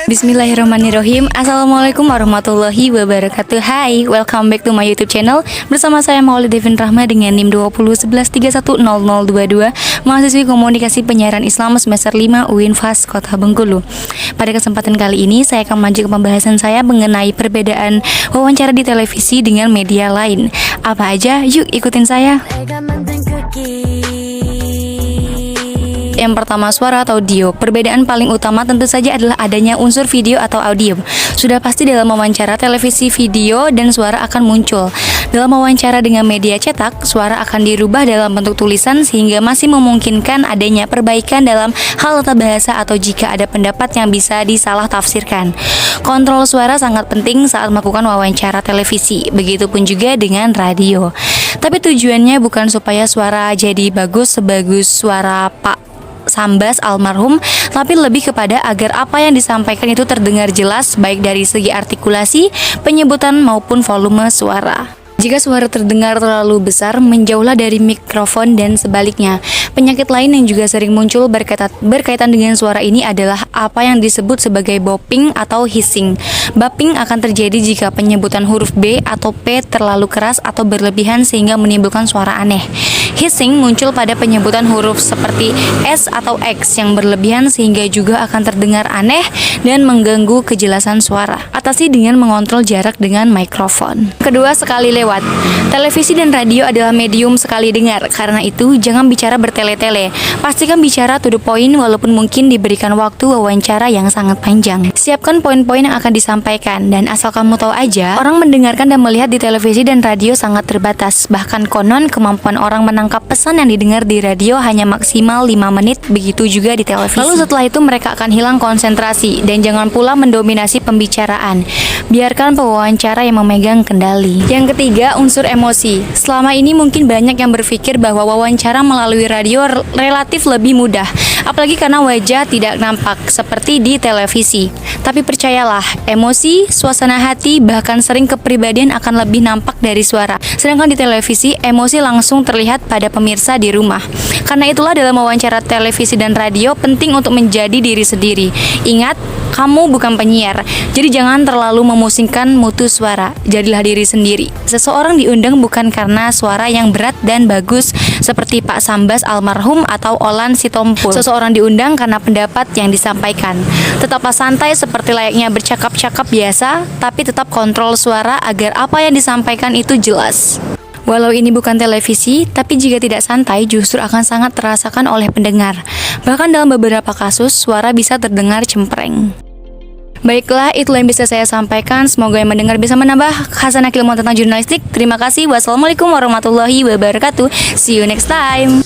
Bismillahirrahmanirrahim. Assalamualaikum warahmatullahi wabarakatuh. Hai, welcome back to my YouTube channel. Bersama saya Maulid Devin Rahma dengan NIM 2011310022, mahasiswi komunikasi penyiaran Islam semester 5 UINFAS Kota Bengkulu. Pada kesempatan kali ini saya akan maju ke pembahasan saya mengenai perbedaan wawancara di televisi dengan media lain. Apa aja? Yuk ikutin saya. Yang pertama, suara atau audio. Perbedaan paling utama tentu saja adalah adanya unsur video atau audio. Sudah pasti dalam wawancara televisi, video dan suara akan muncul. Dalam wawancara dengan media cetak, suara akan dirubah dalam bentuk tulisan sehingga masih memungkinkan adanya perbaikan dalam hal tata bahasa atau jika ada pendapat yang bisa disalah tafsirkan. Kontrol suara sangat penting saat melakukan wawancara televisi. Begitupun juga dengan radio. Tapi tujuannya bukan supaya suara jadi bagus sebagus suara Pak Sambas almarhum, tapi lebih kepada agar apa yang disampaikan itu terdengar jelas baik dari segi artikulasi, penyebutan maupun volume suara. Jika suara terdengar terlalu besar, menjauhlah dari mikrofon dan sebaliknya. Penyakit lain yang juga sering muncul berkaitan dengan suara ini adalah apa yang disebut sebagai bopping atau hissing. Bopping akan terjadi jika penyebutan huruf B atau P terlalu keras atau berlebihan sehingga menimbulkan suara aneh. Hissing muncul pada penyebutan huruf seperti S atau X yang berlebihan sehingga juga akan terdengar aneh dan mengganggu kejelasan suara. Atasi dengan mengontrol jarak dengan mikrofon. Kedua, sekali lewat. Televisi dan radio adalah medium sekali dengar. Karena itu, jangan bicara bertele-tele. Pastikan bicara to the point walaupun mungkin diberikan waktu wawancara yang sangat panjang. Siapkan poin-poin yang akan disampaikan. Dan asal kamu tahu aja, orang mendengarkan dan melihat di televisi dan radio sangat terbatas. Bahkan konon kemampuan orang menangkap pesan yang didengar di radio hanya maksimal 5 menit. Begitu juga di televisi. Lalu setelah itu mereka akan hilang konsentrasi. Dan jangan pula mendominasi pembicaraan. Biarkan pewawancara yang memegang kendali. Yang ketiga, unsur emosi. Selama ini mungkin banyak yang berpikir bahwa wawancara melalui radio relatif lebih mudah, apalagi karena wajah tidak nampak seperti di televisi. Tapi percayalah, emosi, suasana hati, bahkan sering kepribadian akan lebih nampak dari suara. Sedangkan di televisi, emosi langsung terlihat pada pemirsa di rumah. Karena itulah dalam wawancara televisi dan radio penting untuk menjadi diri sendiri. Ingat, kamu bukan penyiar, jadi jangan terlalu memusingkan mutu suara. Jadilah diri sendiri. Seseorang diundang bukan karena suara yang berat dan bagus seperti Pak Sambas almarhum atau Olan Sitompul. Seseorang diundang karena pendapat yang disampaikan. Tetaplah santai seperti layaknya bercakap-cakap biasa, tapi tetap kontrol suara agar apa yang disampaikan itu jelas. Walau ini bukan televisi, tapi jika tidak santai justru akan sangat terasakan oleh pendengar. Bahkan dalam beberapa kasus, suara bisa terdengar cempreng. Baiklah, itulah yang bisa saya sampaikan. Semoga yang mendengar bisa menambah khasanah ilmu tentang jurnalistik. Terima kasih. Wassalamualaikum warahmatullahi wabarakatuh. See you next time.